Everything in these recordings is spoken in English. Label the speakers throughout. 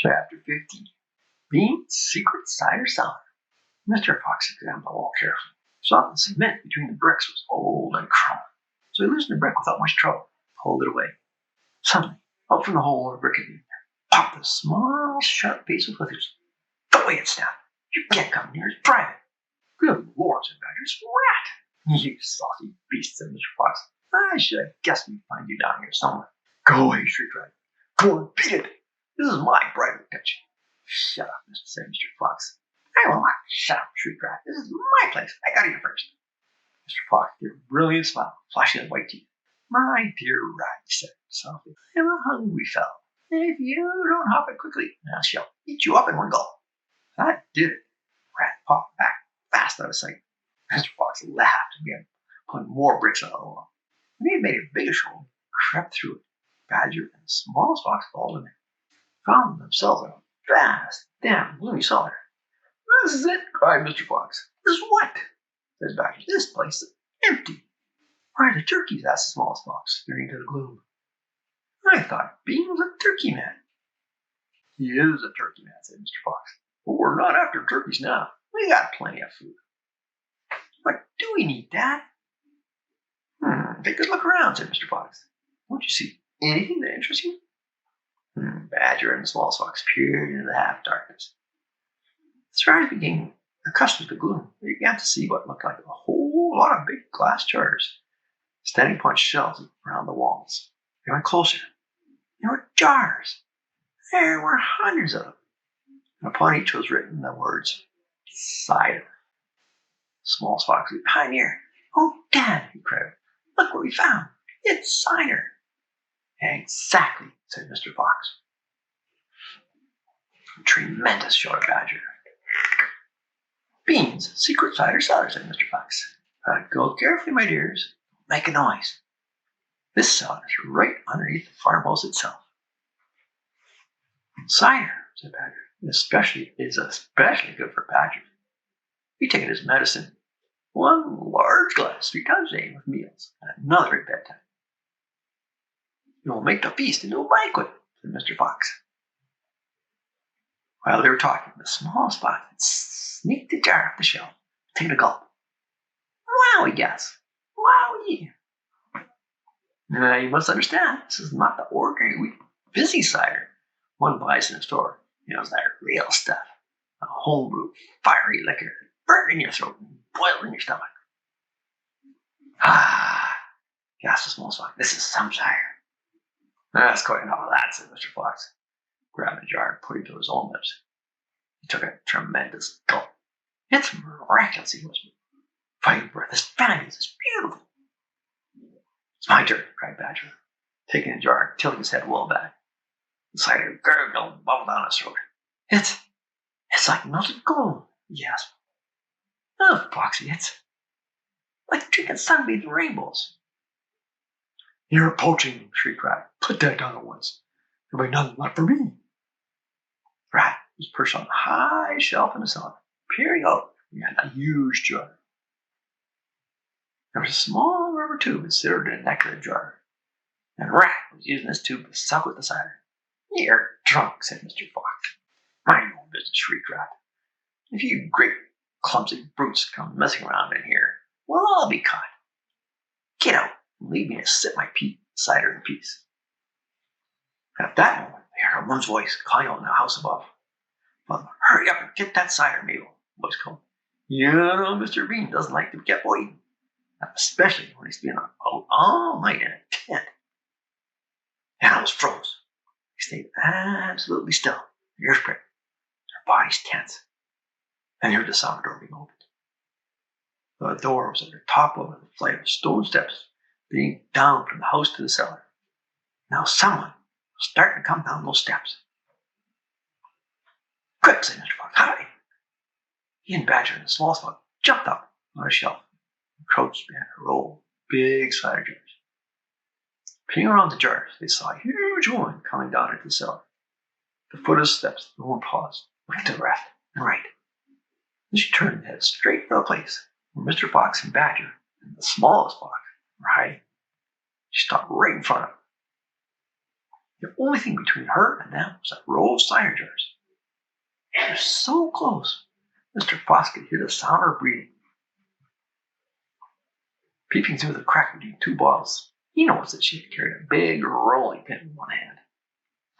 Speaker 1: Chapter 15. Beans Secret Cider Cellar. Mr. Fox examined the wall carefully. Saw the cement between the bricks was old and crumbling, so he loosened the brick without much trouble, pulled it away. Suddenly, out from the hole where the brick had been, popped a small, sharp piece of withers. Go away, it snapped. You can't come near, it's private. Good Lord, said Badger, it's a rat. You saucy beast, said Mr. Fox. I should have guessed we'd find you down here somewhere. Go away, shrieked Rabbit. Go on, beat it. This is my private pitch. Shut up, said Mr. Fox. I will not shut up, shrieked Rabbit. This is my place. I got here first. Mr. Fox gave a brilliant smile, flashing his white teeth. My dear Rat, he said softly, I am a hungry fellow. If you don't hop it quickly, I shall eat you up in one gulp. That did it. Rat popped back fast out of sight. Mr. Fox laughed and began putting more bricks on the wall. When he had made a biggish hole, he crept through it. Badger and the smallest fox followed him in. Found themselves in a vast, damp, gloomy cellar. This is it, cried Mr. Fox. This is what? Said Badger. This place is empty. Where are the turkeys? asked the smallest fox, peering into the gloom. I thought Bean was a turkey man. He is a turkey man, said Mr. Fox. But we're not after turkeys now. We got plenty of food. What do we need, Dad? Take a look around, said Mr. Fox. Won't you see anything that interests you? Badger and the smallest fox peered into the half-darkness. As far as became accustomed to the gloom, they began to see what looked like a whole lot of big glass jars standing upon shelves around the walls. They went closer. There were jars. There were hundreds of them. And upon each was written the words, cider. The smallest fox leaped behind here. Oh, Dad, he cried. Look what we found. It's cider. Exactly, said Mr. Fox. A tremendous, shouted Badger. Beans, secret cider cellar, said Mr. Fox. Go carefully, my dears. Make a noise. This cellar is right underneath the farmhouse itself. Cider, said Badger, is especially good for Badger. We take it as medicine. One large glass 3 times a day with meals, and another at bedtime. It will make the feast into a banquet, said Mr. Fox. While they were talking, the smallest fox had sneaked the jar off the shelf, taken a gulp. Wow, he gasped. Wowie! Now, you must understand, this is not the ordinary busy cider one buys in a store. You know, it's that real stuff. A homebrew, fiery liquor, burnt in your throat and boiled in your stomach. Ah, gasped the smallest fox. This is some cider. That's quite enough of that, said Mr. Fox, grabbing a jar and putting it to his own lips. He took a tremendous gulp. It's miraculous, he whispered. Fighting breath, this fabulous, it's beautiful. It's my turn, cried Badger, taking a jar and tilting his head well back. The cider gurgled and bubbled down his throat. It's like melted gold, he gasped. Oh, Foxy, it's like drinking sunbeams and rainbows. You're poaching, shrieked Rat. Put that down at once. There'll be nothing left for me. Rat was perched on a high shelf in the cellar, peering out behind a huge jar. There was a small rubber tube inserted in the neck of the jar, and Rat was using this tube to suck with the cider. You're drunk, said Mr. Fox. Mind your own business, shrieked Rat. If you great clumsy brutes come messing around in here, we'll all be caught. Get out and leave me to sip my cider in peace. At that moment, they heard a woman's voice calling out in the house above. Well, hurry up and get that cider, Mabel, the voice called. You know, Mr. Bean doesn't like to be kept waiting, especially when he's been out all night in a tent. The animals froze. They stayed absolutely still, their ears pricked, their bodies tense. Then they heard the sound of the door being opened. The door was at the top of a flight of stone steps leading down from the house to the cellar. Now someone was starting to come down those steps. Quick, said Mr. Fox, hurry! He and Badger and the smallest fox jumped up on a shelf and crouched behind a row of big cider jars. Peering around the jars, they saw a huge woman coming down into the cellar. At the foot of the steps, the woman paused, looked to the left and right. Then she turned and headed straight for the place where Mr. Fox and Badger and the smallest fox were hiding. She stopped right in front of him. The only thing between her and them was that row of cider jars. They were so close, Mr. Fox could hear the sound of her breathing. Peeping through the crack between two bottles, he noticed that she had carried a big rolling pin in one hand.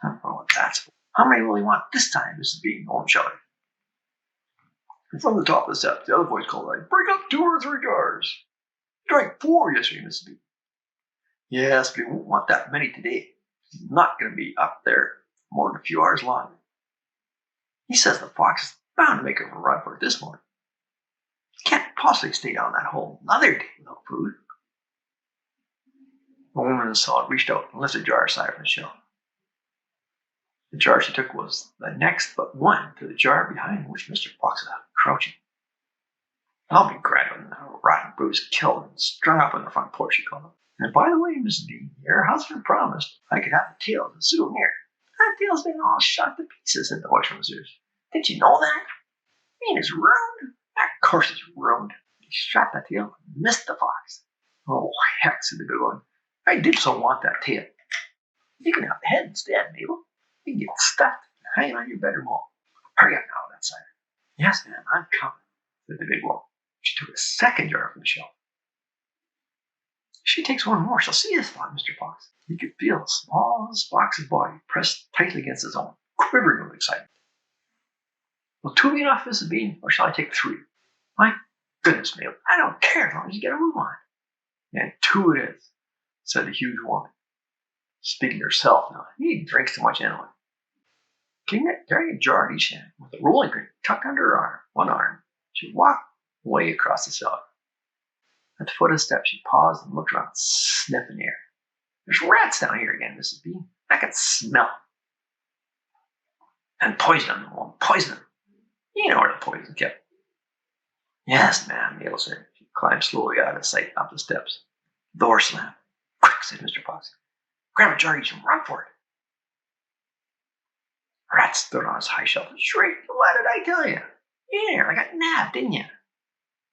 Speaker 1: I don't know what that's for. How many will he want this time, Mrs. Bean? One shouted. And from the top of the steps, the other voice called out, "Bring up 2 or 3 jars. You drank 4 yesterday, Mrs. Bean." "Yes, but he won't want that many today. He's not going to be up there more than a few hours longer. He says the fox is bound to make a run for it this morning. He can't possibly stay down that hole another day without food." The woman in the sod reached out and lifted a jar aside from the shelf. The jar she took was the next but one to the jar behind which Mr. Fox was crouching. "I'll be glad when the rotten brute's killed and strung up on the front porch," she called out. "And by the way, Mrs. Bean, your husband promised I could have the tail as a souvenir." "That tail's been all shot to pieces," said the voice from his ears. "Did you know that? Ain't it's ruined?" "Of course it's ruined. He shot that tail and missed the fox." "Oh, heck," said the big one. "I did so want that tail." "You can have the head instead, Mabel. You can get stuffed and hang on your bedroom wall. Hurry up now, that cider." "Yes, ma'am, I'm coming," said the big woman. She took a second jar from the shelf. "If she takes one more, she'll see us," thought Mr. Fox. He could feel the smallest Fox's body pressed tightly against his own, quivering with excitement. "Will 2 be enough, Mrs. Bean, or shall I take 3? "My goodness, Mabel, I don't care as long as you get a move on." "And 2 it is," said the huge woman, speaking to herself now. "He drinks too much anyway." Carrying a jar in each hand, with a rolling pin tucked under her one arm, she walked away across the cellar. At the foot of the steps, she paused and looked around, sniffing the air. "There's rats down here again, Mrs. Bean. I can smell them. And poison them, poison them. You know where the poison kept." "Yes, ma'am," Mabel said. She climbed slowly out of sight up the steps. The door slammed. "Quick," said Mr. Fox. "Grab a jar each and run for it." Rat stood on his high shelf and shrieked. "What did I tell you? You nearly got nabbed, didn't you?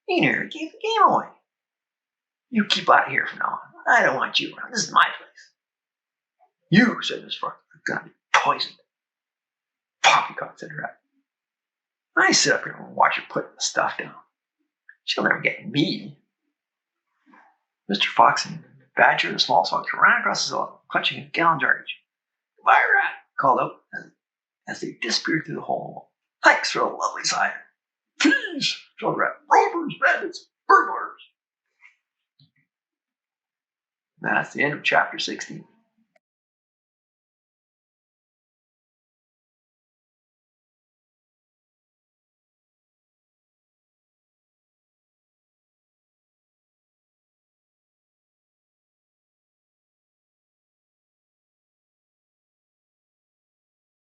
Speaker 1: You nearly gave the game away. You keep out of here from now on. I don't want you around. This is my place." "You," said Miss Fox, "are going to be poisoned." "Poppycock," said the rat. "I sit up here and watch her put the stuff down. She'll never get me." Mr. Fox and the Badger and the Small Fox ran across the cellar, clutching a gallon jar each. "Goodbye, Rat," called out as they disappeared through the hole. "Thanks for the lovely cider." "Thieves!" shouted the rat. "Robbers, bandits, burglars." That's the end of chapter 16.